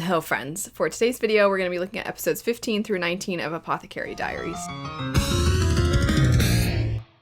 Hello friends, for today's video we're going to be looking at episodes 15 through 19 of Apothecary Diaries.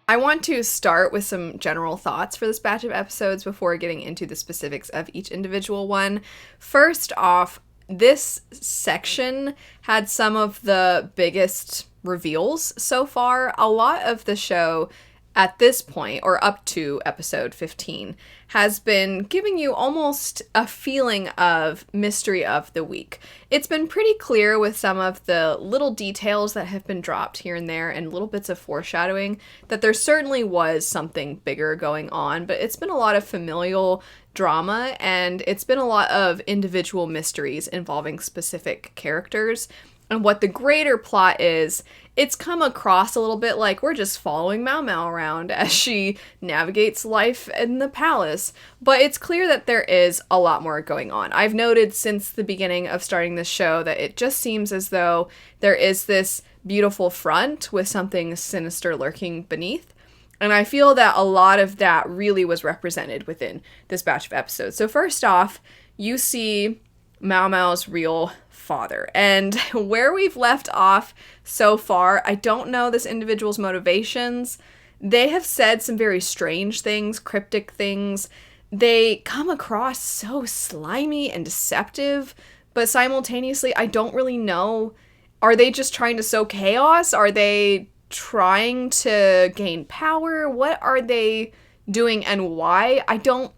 I want to start with some general thoughts for this batch of episodes before getting into the specifics of each individual one. First off, this section had some of the biggest reveals so far. A lot of the show at this point, or up to episode 15, has been giving you almost a feeling of mystery of the week. It's been pretty clear with some of the little details that have been dropped here and there and little bits of foreshadowing that there certainly was something bigger going on, but it's been a lot of familial drama and it's been a lot of individual mysteries involving specific characters. And what the greater plot is, it's come across a little bit like we're just following Mao Mao around as she navigates life in the palace. But it's clear that there is a lot more going on. I've noted since the beginning of starting this show that it just seems as though there is this beautiful front with something sinister lurking beneath. And I feel that a lot of that really was represented within this batch of episodes. So first off, you see Mao Mao's real father. And where we've left off so far, I don't know this individual's motivations. They have said some very strange things, cryptic things. They come across so slimy and deceptive, but simultaneously, I don't really know. Are they just trying to sow chaos? Are they trying to gain power? What are they doing and why? I don't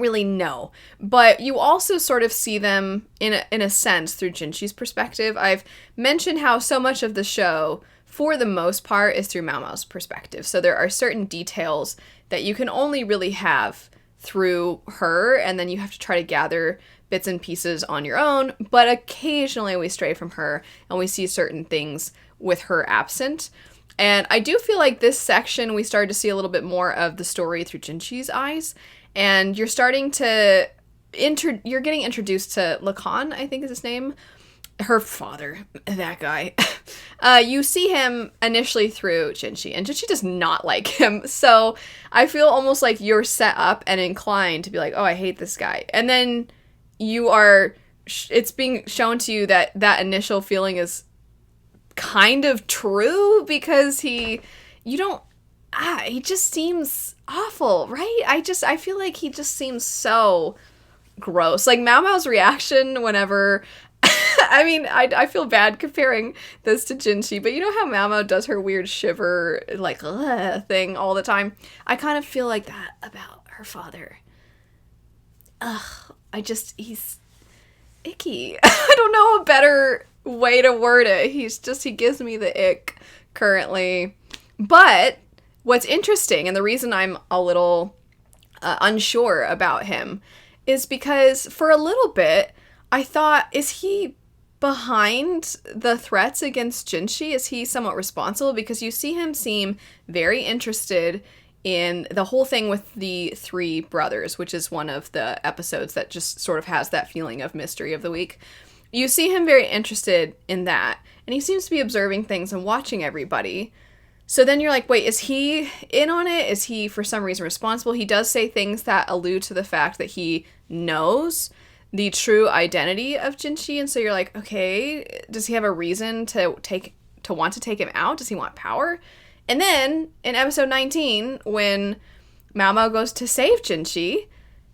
really know, but you also sort of see them in a sense through Jinshi's perspective. I've mentioned how so much of the show, for the most part, is through Mao Mao's perspective. So there are certain details that you can only really have through her, and then you have to try to gather bits and pieces on your own, but occasionally we stray from her and we see certain things with her absent. And I do feel like this section we started to see a little bit more of the story through Jinshi's eyes. And you're starting to, you're getting introduced to Lacan, I think is his name. Her father, that guy. You see him initially through Jinshi, and Jinshi does not like him. So I feel almost like you're set up and inclined to be like, oh, I hate this guy. And then it's being shown to you that that initial feeling is kind of true because he just seems awful, right? I feel like he just seems so gross. Like Mao Mao's reaction whenever, I mean, I feel bad comparing this to Jinshi, but you know how Mao Mao does her weird shiver, like, thing all the time? I kind of feel like that about her father. He's icky. I don't know a better way to word it. He gives me the ick currently. But what's interesting, and the reason I'm a little unsure about him, is because for a little bit, I thought, is he behind the threats against Jinshi? Is he somewhat responsible? Because you see him seem very interested in the whole thing with the three brothers, which is one of the episodes that just sort of has that feeling of mystery of the week. You see him very interested in that, and he seems to be observing things and watching everybody. So then you're like, wait, is he in on it? Is he for some reason responsible? He does say things that allude to the fact that he knows the true identity of Jinshi, and so you're like, okay, does he have a reason to want to take him out? Does he want power? And then in episode 19, when Mao Mao goes to save Jinshi,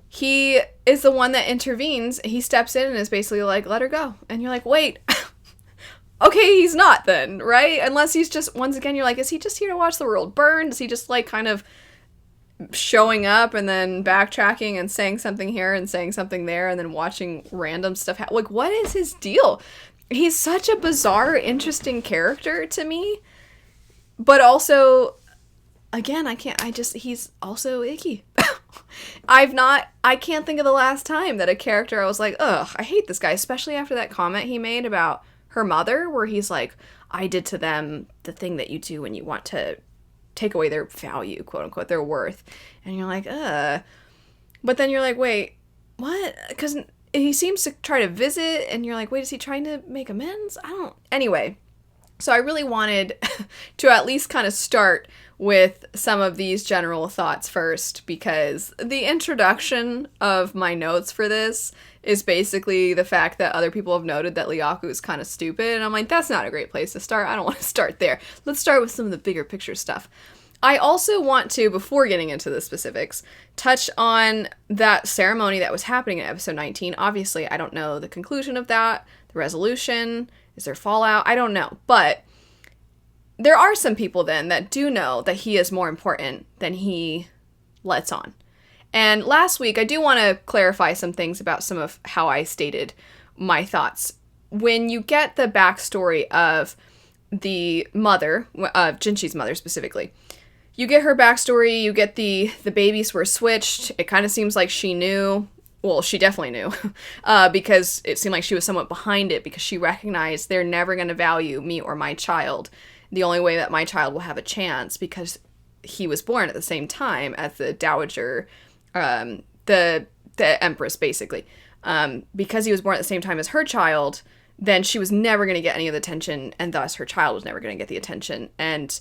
he is the one that intervenes. He steps in and is basically like, let her go. And you're like, wait, okay, he's not then, right? Unless he's just, once again, you're like, is he just here to watch the world burn? Is he just like kind of showing up and then backtracking and saying something here and saying something there and then watching random stuff? Like, what is his deal? He's such a bizarre, interesting character to me. But also, again, he's also icky. I can't think of the last time that a character I was like, ugh, I hate this guy, especially after that comment he made about her mother, where he's like, I did to them the thing that you do when you want to take away their value, quote unquote, their worth. And you're like, ugh. But then you're like, wait, what? Because he seems to try to visit, and you're like, wait, is he trying to make amends? Anyway. So I really wanted to at least kind of start with some of these general thoughts first, because the introduction of my notes for this is basically the fact that other people have noted that Liaku is kind of stupid, and I'm like, that's not a great place to start. I don't want to start there. Let's start with some of the bigger picture stuff. I also want to, before getting into the specifics, touch on that ceremony that was happening in episode 19. Obviously, I don't know the conclusion of that, the resolution, is there fallout? I don't know, but there are some people then that do know that he is more important than he lets on. And last week, I do want to clarify some things about some of how I stated my thoughts. When you get the backstory of the mother, of Jinshi's mother specifically, you get her backstory, you get the babies were switched. It kind of seems like she knew. Well, she definitely knew, because it seemed like she was somewhat behind it, because she recognized they're never going to value me or my child. The only way that my child will have a chance, because he was born at the same time as the dowager, the empress, basically. Because he was born at the same time as her child, then she was never going to get any of the attention, and thus her child was never going to get the attention. And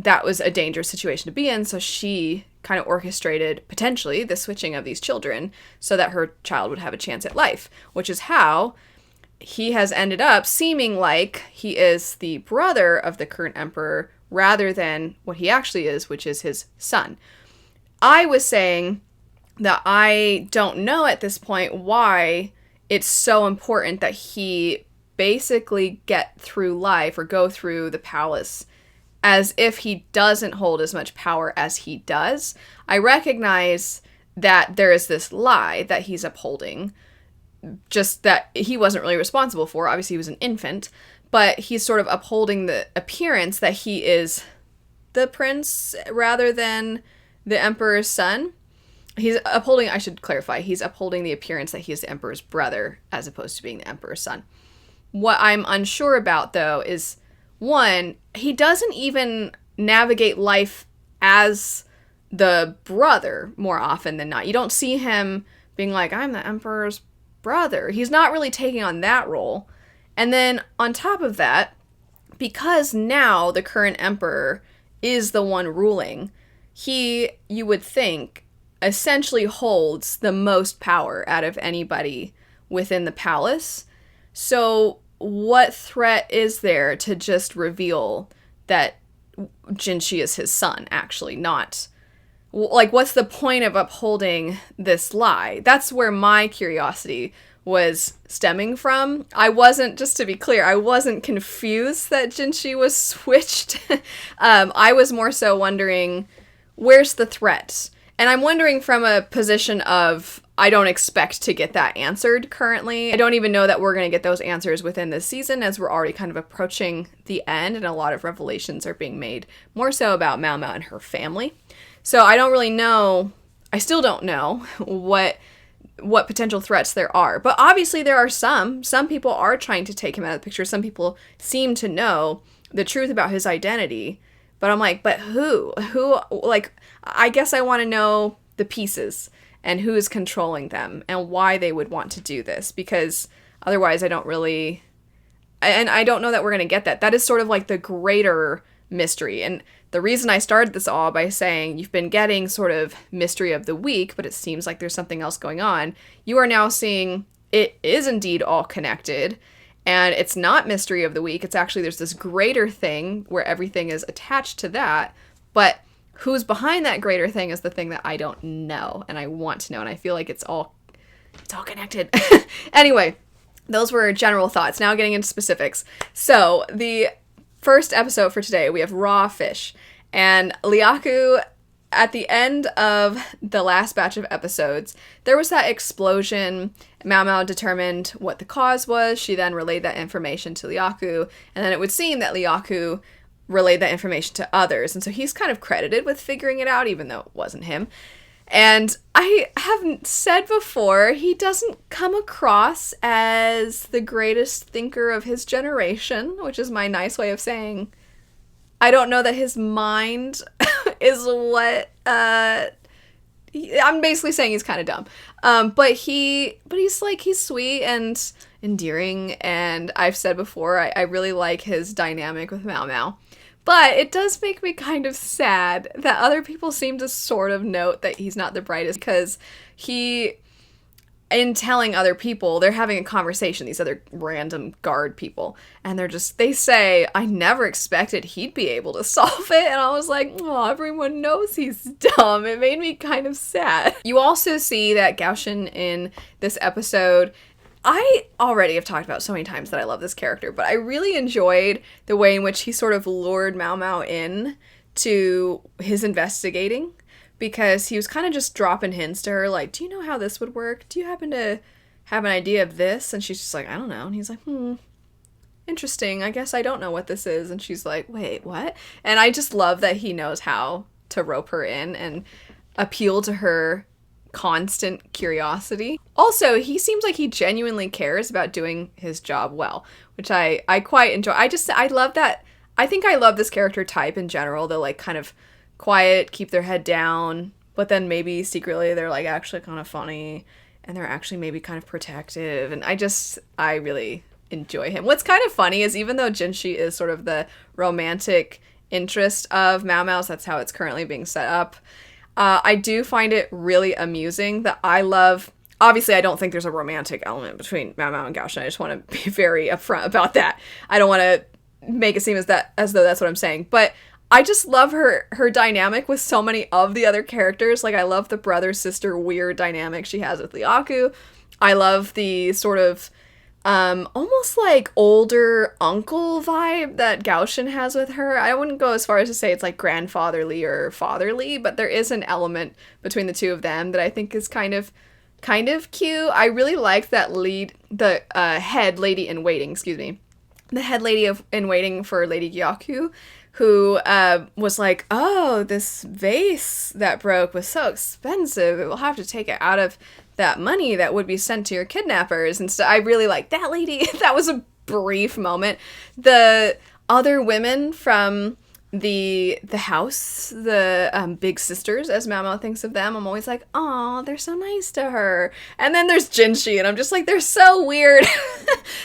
that was a dangerous situation to be in, so she kind of orchestrated, potentially, the switching of these children so that her child would have a chance at life, which is how he has ended up seeming like he is the brother of the current emperor rather than what he actually is, which is his son. I was saying that I don't know at this point why it's so important that he basically get through life or go through the palace as if he doesn't hold as much power as he does. I recognize that there is this lie that he's upholding, just that he wasn't really responsible for. Obviously, he was an infant, but he's sort of upholding the appearance that he is the prince rather than the emperor's son. He's upholding, I should clarify, he's upholding the appearance that he is the emperor's brother as opposed to being the emperor's son. What I'm unsure about, though, is, one, he doesn't even navigate life as the brother more often than not. You don't see him being like, I'm the emperor's brother. He's not really taking on that role. And then on top of that, because now the current emperor is the one ruling, he, you would think, essentially holds the most power out of anybody within the palace. So what threat is there to just reveal that Jinshi is his son, actually, not... Like, what's the point of upholding this lie? That's where my curiosity was stemming from. I wasn't, just to be clear, I wasn't confused that Jinshi was switched. I was more so wondering, where's the threat? And I'm wondering from a position of, I don't expect to get that answered currently. I don't even know that we're going to get those answers within this season, as we're already kind of approaching the end, and a lot of revelations are being made, more so about Mao Mao and her family. So I don't really know, I still don't know what potential threats there are. But obviously there are some. Some people are trying to take him out of the picture. Some people seem to know the truth about his identity. But I'm like, but who? Who, like, I guess I want to know the pieces and who is controlling them and why they would want to do this. Because otherwise I don't really, and I don't know that we're going to get that. That is sort of like the greater mystery. And the reason I started this all by saying you've been getting sort of mystery of the week, but it seems like there's something else going on. You are now seeing it is indeed all connected, and it's not mystery of the week. It's actually, there's this greater thing where everything is attached to that, but who's behind that greater thing is the thing that I don't know, and I want to know, and I feel like it's all connected. Anyway, those were general thoughts. Now getting into specifics. So the first episode for today, we have raw fish. And Liaku, at the end of the last batch of episodes, there was that explosion. Mao Mao determined what the cause was. She then relayed that information to Liaku. And then it would seem that Liaku relayed that information to others. And so he's kind of credited with figuring it out, even though it wasn't him. And I haven't said before, he doesn't come across as the greatest thinker of his generation, which is my nice way of saying I don't know that his mind is what, I'm basically saying he's kind of dumb. But he's sweet and endearing, and I've said before, I really like his dynamic with Mao Mao. But it does make me kind of sad that other people seem to sort of note that he's not the brightest, because he, in telling other people, they're having a conversation, these other random guard people, and they say, I never expected he'd be able to solve it. And I was like, oh, everyone knows he's dumb. It made me kind of sad. You also see that Gaoshin in this episode, I already have talked about so many times that I love this character, but I really enjoyed the way in which he sort of lured Mao Mao in to his investigating, because he was kind of just dropping hints to her, like, do you know how this would work? Do you happen to have an idea of this? And she's just like, I don't know. And he's like, interesting. I guess I don't know what this is. And she's like, wait, what? And I just love that he knows how to rope her in and appeal to her constant curiosity. Also, he seems like he genuinely cares about doing his job well, which I quite enjoy. I love that. I think I love this character type in general. The like kind of quiet, keep their head down, but then maybe secretly they're like actually kind of funny, and they're actually maybe kind of protective. And I really enjoy him. What's kind of funny is, even though Jinshi is sort of the romantic interest of Mao Mao's, that's how it's currently being set up, I do find it really amusing that I love, obviously I don't think there's a romantic element between Mao Mao and Gaoshin. I just want to be very upfront about that. I don't want to make it seem as though that's what I'm saying, but I just love her dynamic with so many of the other characters. Like, I love the brother-sister weird dynamic she has with Ryaku. I love the sort of almost like older uncle vibe that Gaoshin has with her. I wouldn't go as far as to say it's like grandfatherly or fatherly, but there is an element between the two of them that I think is kind of cute. I really like that the head lady in waiting, the head lady in waiting for Lady Gyaku, who was like, oh, this vase that broke was so expensive, we'll have to take it out of that money that would be sent to your kidnappers. And so I really like that lady. That was a brief moment. The other women from the house, the big sisters, as Mao Mao thinks of them, I'm always like, oh, they're so nice to her. And then there's Jinshi, and I'm just like, they're so weird.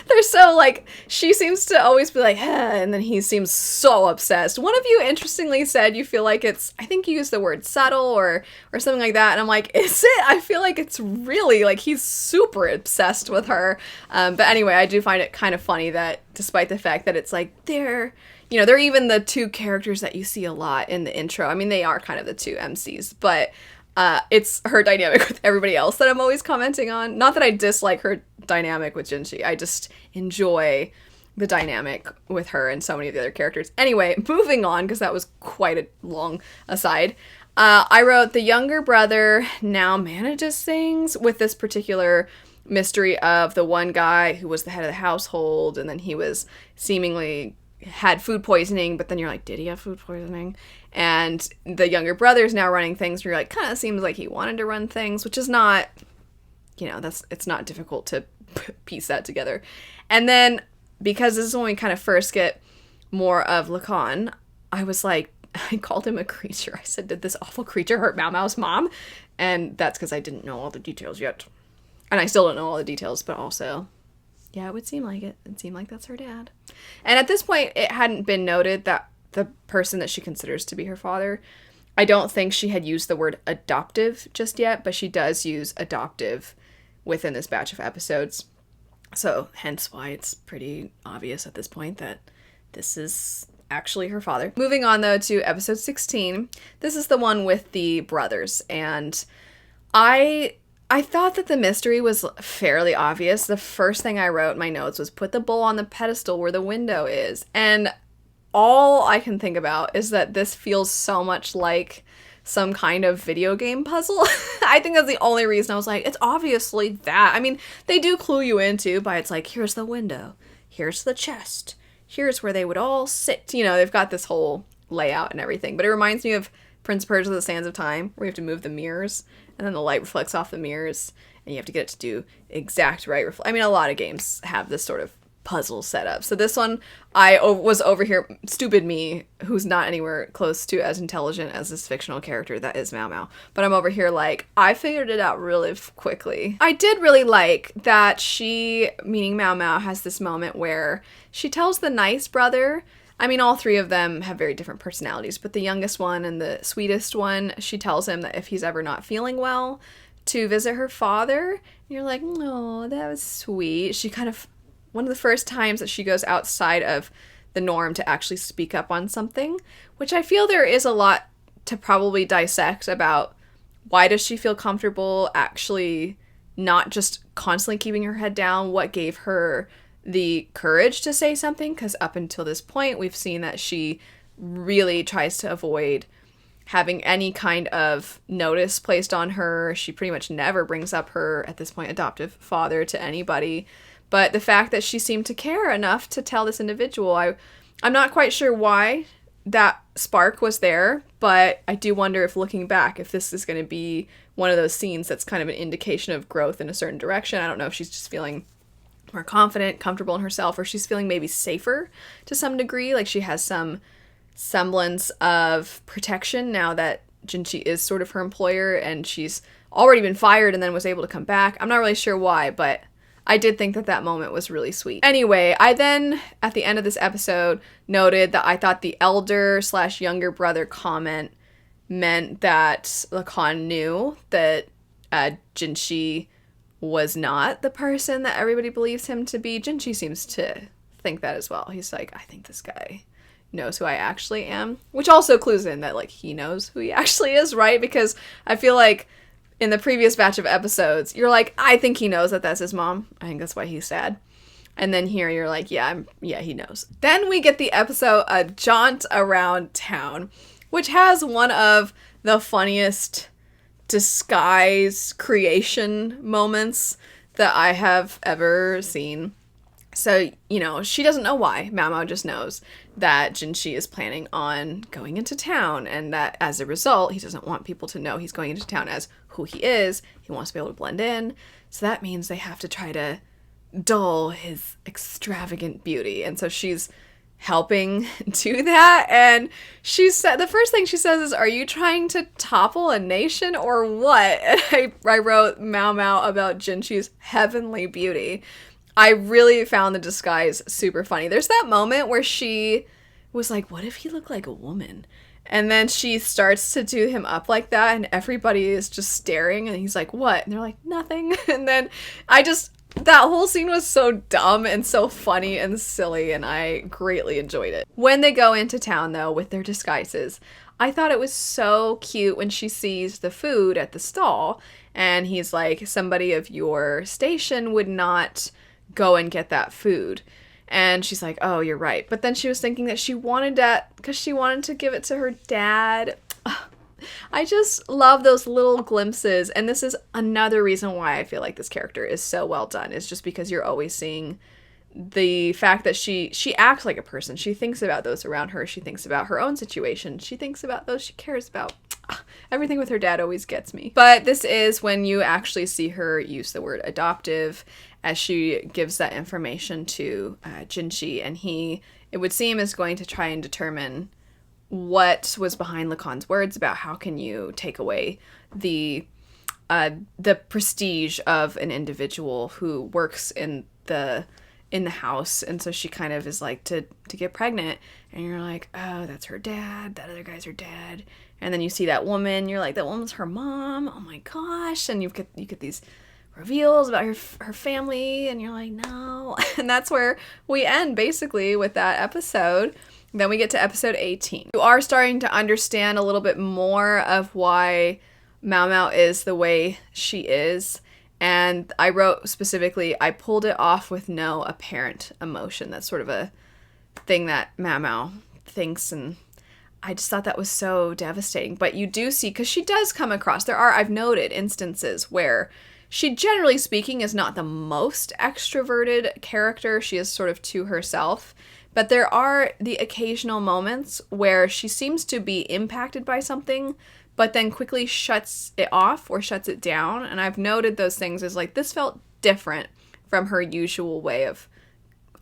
They're so like, she seems to always be like, and then he seems so obsessed. One of you interestingly said you feel like it's, I think you used the word subtle or something like that, and I'm like, is it? I feel like it's really like he's super obsessed with her. But anyway, I do find it kind of funny that despite the fact that it's like they're even the two characters that you see a lot in the intro. I mean, they are kind of the two MCs, but it's her dynamic with everybody else that I'm always commenting on. Not that I dislike her dynamic with Jinshi. I just enjoy the dynamic with her and so many of the other characters. Anyway, moving on, because that was quite a long aside. I wrote, the younger brother now manages things with this particular mystery of the one guy who was the head of the household, and then he was seemingly had food poisoning, but then you're like, did he have food poisoning? And the younger brother's now running things where you're like, kind of seems like he wanted to run things, which is not, it's not difficult to piece that together. And then, because this is when we kind of first get more of Lacan, I was like, I called him a creature. I said, did this awful creature hurt Mao Mao's mom? And that's because I didn't know all the details yet. And I still don't know all the details, but also, yeah, it would seem like it. It seemed like that's her dad. And at this point, it hadn't been noted that the person that she considers to be her father, I don't think she had used the word adoptive just yet, but she does use adoptive within this batch of episodes. So hence why it's pretty obvious at this point that this is actually her father. Moving on, though, to episode 16. This is the one with the brothers. And I thought that the mystery was fairly obvious. The first thing I wrote in my notes was put the bowl on the pedestal where the window is. And all I can think about is that this feels so much like some kind of video game puzzle. I think that's the only reason I was like, it's obviously that. I mean, they do clue you into by it's like, here's the window, here's the chest, here's where they would all sit. They've got this whole layout and everything. But it reminds me of Prince of Persia: The Sands of Time, where you have to move the mirrors, and then the light reflects off the mirrors, and you have to get it to do exact right I mean, a lot of games have this sort of puzzle setup. So this one, I was over here, stupid me, who's not anywhere close to as intelligent as this fictional character that is Mao Mao. But I'm over here like, I figured it out really quickly. I did really like that she, meaning Mao Mao, has this moment where she tells the nice brother I mean, all three of them have very different personalities, but the youngest one and the sweetest one, she tells him that if he's ever not feeling well, to visit her father. And you're like, oh, that was sweet. She kind of, one of the first times that she goes outside of the norm to actually speak up on something, which I feel there is a lot to probably dissect about why does she feel comfortable actually not just constantly keeping her head down, what gave her the courage to say something, because up until this point we've seen that she really tries to avoid having any kind of notice placed on her. She pretty much never brings up her, at this point, adoptive father to anybody. But the fact that she seemed to care enough to tell this individual, I'm not quite sure why that spark was there, but I do wonder if, looking back, if this is going to be one of those scenes that's kind of an indication of growth in a certain direction. I don't know if she's just feeling more confident, comfortable in herself, or she's feeling maybe safer to some degree, like she has some semblance of protection now that Jinchi is sort of her employer and she's already been fired and then was able to come back. I'm not really sure why, but I did think that that moment was really sweet. Anyway, I then, at the end of this episode, noted that I thought the elder/younger brother comment meant that Lacan knew that Jinchi was not the person that everybody believes him to be. Jinchi seems to think that as well. He's like, I think this guy knows who I actually am, which also clues in that, like, he knows who he actually is, right? Because I feel like in the previous batch of episodes, you're like, I think he knows that that's his mom. I think that's why he's sad. And then here you're like, yeah, he knows. Then we get the episode, A Jaunt Around Town, which has one of the funniest disguise creation moments that I have ever seen. So, you know, she doesn't know why. Mao Mao just knows that Jinchi is planning on going into town, and that as a result, he doesn't want people to know he's going into town as who he is. He wants to be able to blend in. So that means they have to try to dull his extravagant beauty. And so she's helping do that. And she said, the first thing she says is, are you trying to topple a nation or what? And I wrote Mao Mao about Jinchi's heavenly beauty. I really found the disguise super funny. There's that moment where she was like, what if he looked like a woman? And then she starts to do him up like that, and everybody is just staring, and he's like, what? And they're like, nothing. And then that whole scene was so dumb and so funny and silly, and I greatly enjoyed it. When they go into town, though, with their disguises, I thought it was so cute when she sees the food at the stall, and he's like, somebody of your station would not go and get that food. And she's like, oh, you're right. But then she was thinking that she wanted that because she wanted to give it to her dad. I just love those little glimpses. And this is another reason why I feel like this character is so well done, is just because you're always seeing the fact that she acts like a person. She thinks about those around her. She thinks about her own situation. She thinks about those she cares about. Everything with her dad always gets me. But this is when you actually see her use the word adoptive as she gives that information to Jinchi, and it would seem, is going to try and determine what was behind Lacan's words about how can you take away the prestige of an individual who works in the house. And so she kind of is like, to get pregnant, and you're like, oh, that's her dad, that other guy's her dad. And then you see that woman, you're like, that woman's her mom, oh my gosh. And you get these reveals about her family, and you're like, no. And that's where we end, basically, with that episode. Then we get to episode 18. You are starting to understand a little bit more of why Mao Mao is the way she is. And I wrote specifically, I pulled it off with no apparent emotion. That's sort of a thing that Mao Mao thinks, and I just thought that was so devastating. But you do see, because she does come across, I've noted instances where she, generally speaking, is not the most extroverted character. She is sort of to herself. But there are the occasional moments where she seems to be impacted by something, but then quickly shuts it off or shuts it down. And I've noted those things as like, this felt different from her usual way of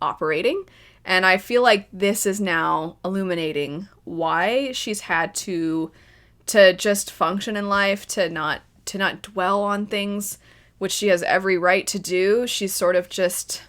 operating. And I feel like this is now illuminating why she's had to just function in life, to not dwell on things, which she has every right to do. She's sort of just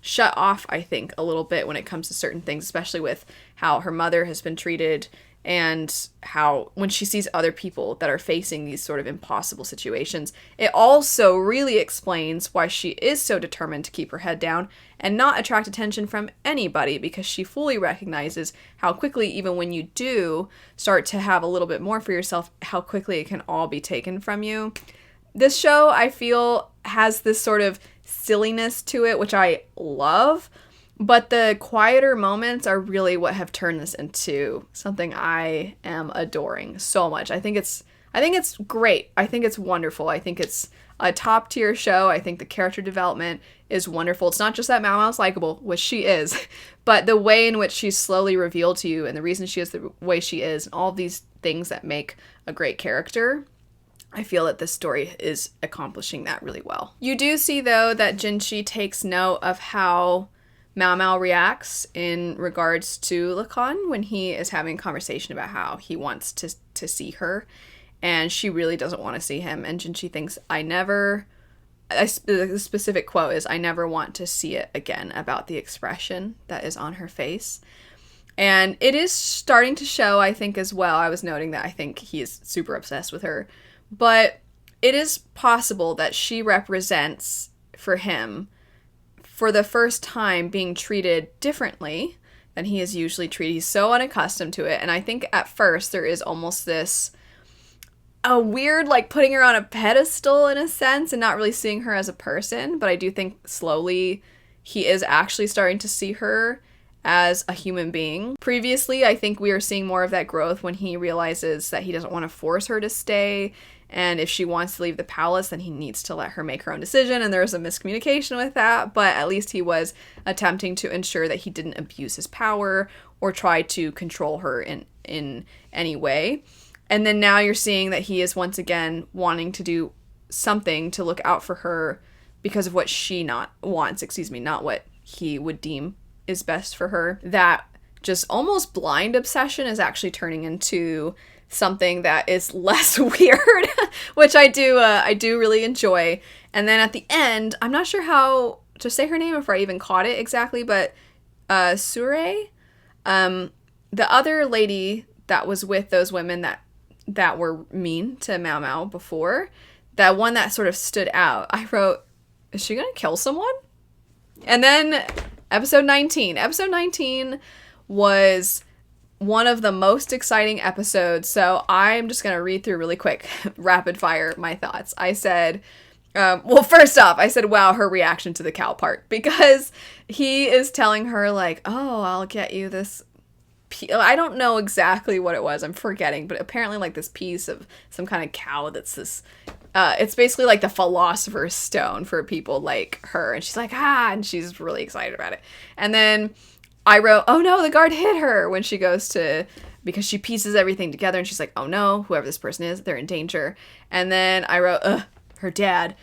shut off, I think, a little bit when it comes to certain things, especially with how her mother has been treated and how when she sees other people that are facing these sort of impossible situations, it also really explains why she is so determined to keep her head down and not attract attention from anybody, because she fully recognizes how quickly, even when you do start to have a little bit more for yourself, how quickly it can all be taken from you. This show, I feel, has this sort of silliness to it, which I love. But the quieter moments are really what have turned this into something I am adoring so much. I think it's great. I think it's wonderful. I think it's a top tier show. I think the character development is wonderful. It's not just that Mao Mao's likable, which she is, but the way in which she's slowly revealed to you and the reason she is the way she is and all these things that make a great character. I feel that this story is accomplishing that really well. You do see, though, that Jinshi takes note of how Mao Mao reacts in regards to Lacan when he is having a conversation about how he wants to see her, and she really doesn't want to see him, and Jinshi thinks, the specific quote is, "I never want to see it again," about the expression that is on her face. And it is starting to show, I think, as well. I was noting that I think he is super obsessed with her, but it is possible that she represents, for him, for the first time, being treated differently than he is usually treated. He's so unaccustomed to it. And I think at first there is almost a weird, like, putting her on a pedestal in a sense and not really seeing her as a person. But I do think slowly he is actually starting to see her as a human being. Previously, I think we are seeing more of that growth when he realizes that he doesn't want to force her to stay. And if she wants to leave the palace, then he needs to let her make her own decision. And there was a miscommunication with that, but at least he was attempting to ensure that he didn't abuse his power or try to control her in any way. And then now you're seeing that he is once again wanting to do something to look out for her because of what she not what he would deem is best for her. That just almost blind obsession is actually turning into something that is less weird, which I do really enjoy. And then at the end, I'm not sure how to say her name if I even caught it exactly, but Sure, the other lady that was with those women that were mean to Mao Mao before, that one that sort of stood out, I wrote, is she gonna kill someone? And then episode 19 was one of the most exciting episodes, so I'm just going to read through really quick, rapid fire my thoughts. I said, well, first off, I said, wow, her reaction to the cow part, because he is telling her, like, oh, I'll get you this, I don't know exactly what it was, I'm forgetting, but apparently, like, this piece of some kind of cow that's this, it's basically like the philosopher's stone for people like her, and she's like, and she's really excited about it. And then I wrote, oh no, the guard hit her, when she goes to, because she pieces everything together and she's like, oh no, whoever this person is, they're in danger. And then I wrote, her dad,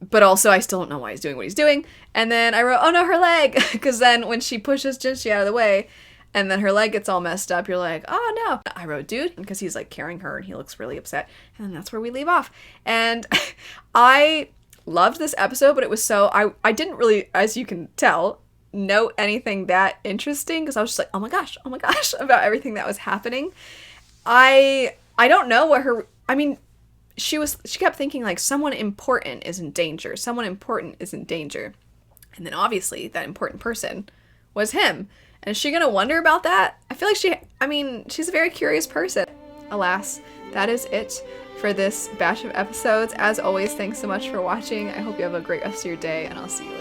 but also I still don't know why he's doing what he's doing. And then I wrote, oh no, her leg, because then when she pushes Jinshi out of the way and then her leg gets all messed up, you're like, oh no. I wrote, dude, because he's like carrying her and he looks really upset. And then that's where we leave off. And I loved this episode, but it was so, I didn't really, as you can tell, note anything that interesting, because I was just like, oh my gosh about everything that was happening. I don't know what her, I mean, she kept thinking, like, someone important is in danger, and then obviously that important person was him. And is she gonna wonder about that? I feel like she's a very curious person. Alas, that is it for this batch of episodes. As always, thanks so much for watching. I hope you have a great rest of your day, and I'll see you later.